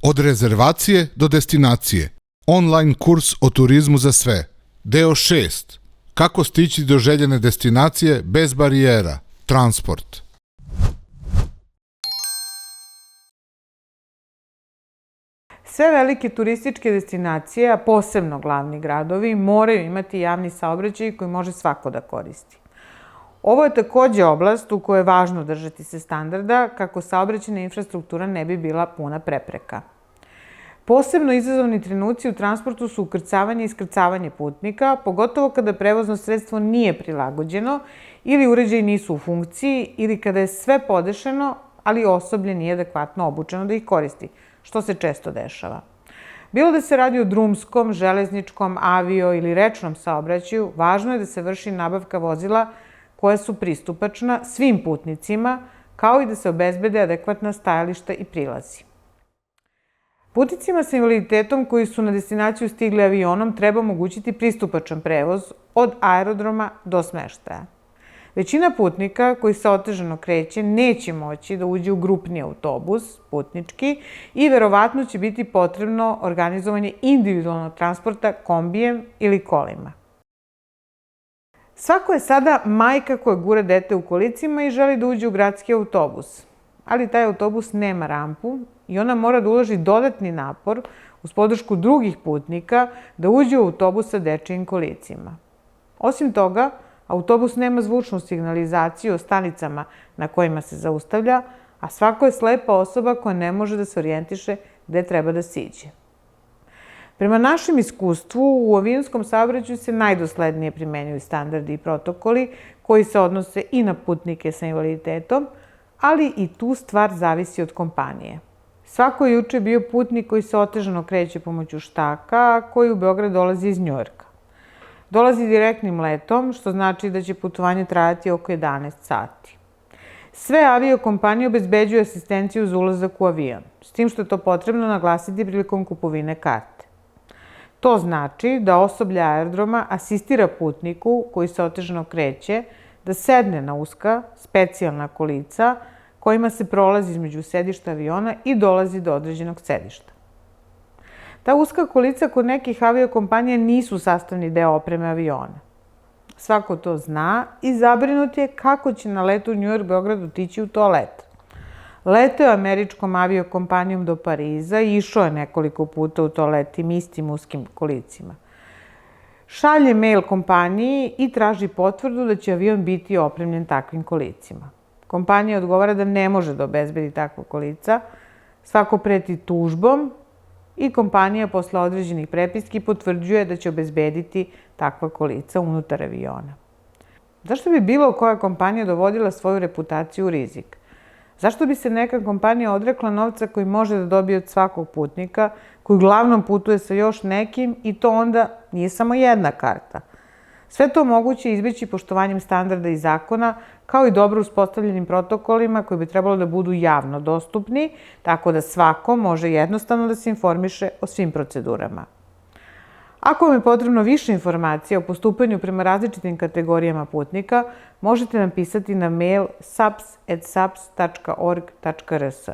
Od rezervacije do destinacije. Online kurs o turizmu za sve. Deo 6. Kako stići do željene destinacije bez barijera. Transport. Sve velike turističke destinacije, a posebno glavni gradovi, moraju imati javni saobraćaj koji može svako da koristi. Ovo je takođe oblast u kojoj je važno držati se standarda kako saobraćajna infrastruktura ne bi bila puna prepreka. Posebno izazovni trenuci u transportu su ukrcavanje i iskrcavanje putnika, pogotovo kada prevozno sredstvo nije prilagođeno ili uređaji nisu u funkciji ili kada je sve podešeno, ali osoblje nije adekvatno obučeno da ih koristi, što se često dešava. Bilo da se radi o drumskom, železničkom, avio ili rečnom saobraćaju, važno je da se vrši nabavka vozila koja su pristupačna svim putnicima, kao i da se obezbede adekvatna stajališta i prilazi. Putnicima sa invaliditetom koji su na destinaciju stigli avionom treba omogućiti pristupačan prevoz od aerodroma do smeštaja. Većina putnika koji se otežano kreće neće moći da uđe u grupni autobus, putnički, i verovatno će biti potrebno organizovanje individualnog transporta kombijem ili kolima. Svako je sada majka koja gura dete u kolicima i želi da uđe u gradski autobus, ali taj autobus nema rampu i ona mora da uloži dodatni napor uz podršku drugih putnika da uđe u autobus sa dečijim kolicima. Osim toga, autobus nema zvučnu signalizaciju o stanicama na kojima se zaustavlja, a svako je slepa osoba koja ne može da se orijentiše gde treba da siđe. Prema našem iskustvu, u avionskom saobraćaju se najdoslednije primenjuju standardi i protokoli koji se odnose i na putnike sa invaliditetom, ali i tu stvar zavisi od kompanije. Svako je juče bio putnik koji se otežano kreće pomoću štaka, a koji u Beograd dolazi iz Njujorka. Dolazi direktnim letom, što znači da će putovanje trajati oko 11 sati. Sve aviokompanije obezbeđuju asistenciju za ulazak u avion, s tim što je to potrebno naglasiti prilikom kupovine karte. To znači da osoblje aerodroma asistira putniku koji se otežano kreće da sedne na uska, specijalna kolica kojima se prolazi između sedišta aviona i dolazi do određenog sedišta. Ta uska kolica kod nekih aviokompanija nisu sastavni deo opreme aviona. Svako to zna i zabrinut je kako će na letu Njujork-Beograd otići u toalet. Leteo je američkom aviokompanijom do Pariza i išao je nekoliko puta u toalet tim istim uskim kolicima. Šalje mail kompaniji i traži potvrdu da će avion biti opremljen takvim kolicima. Kompanija odgovara da ne može da obezbedi takva kolica, svako preti tužbom i kompanija posle određenih prepiski potvrđuje da će obezbediti takva kolica unutar aviona. Zašto bi bilo koja kompanija dovodila svoju reputaciju u rizik? Zašto bi se neka kompanija odrekla novca koji može da dobije od svakog putnika, koji uglavnom putuje sa još nekim i to onda nije samo jedna karta? Sve to moguće je izbeći poštovanjem standarda i zakona, kao i dobro uspostavljenim protokolima koji bi trebalo da budu javno dostupni, tako da svako može jednostavno da se informiše o svim procedurama. Ako vam je potrebno više informacija o postupanju prema različitim kategorijama putnika, možete nam pisati na mail saps@saps.org.rs.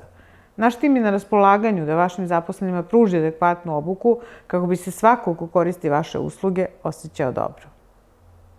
Naš tim je na raspolaganju da vašim zaposlenima pruži adekvatnu obuku kako bi se svako ko koristi vaše usluge osjećao dobro.